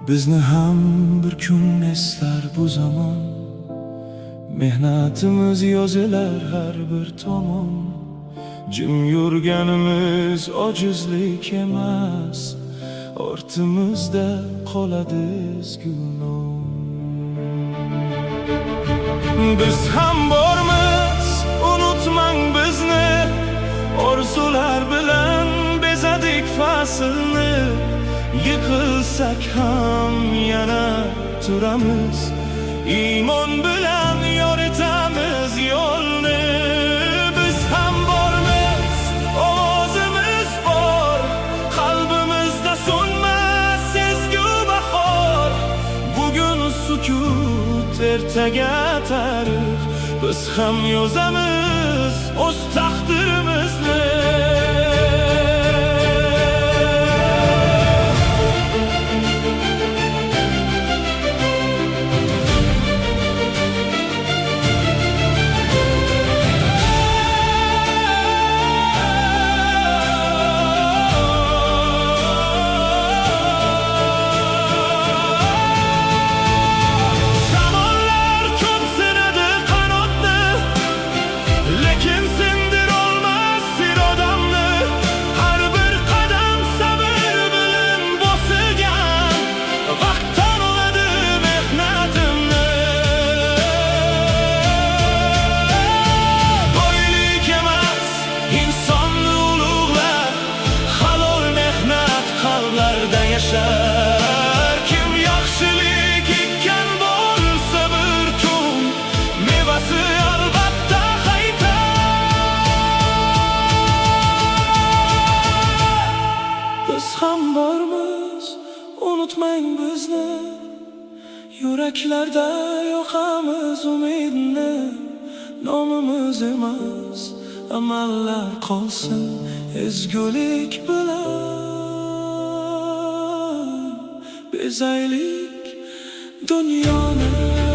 Bizni ham bir kun eslar bu zamon, mehnatimiz yozilar har bir tomon. Jim yurganimiz ojizlik emas, ortimizda qoladi ezgu nom. Biz ham bormiz, unutmang bizni, orzular bilan bezadik faslni. Yiqilsak ham yana turamiz, iymon bilan yoritamiz yo'lni. Biz ham bormiz, ovozimiz bor, qalbimizda so'nmas sezgu bahor. Bugun sukut, ertaga tarix, biz ham yozamiz o'z taqdirimizni. Kim yaxshilik ekkan bo'lsa bir kun, mevasi albatta qaytar. Biz ham bormiz, unutmang bizni, yuraklarda yoqamiz umidni. Nomimiz emas, amallar qolsin ezgulik bilan. Bezaylik dunyoni.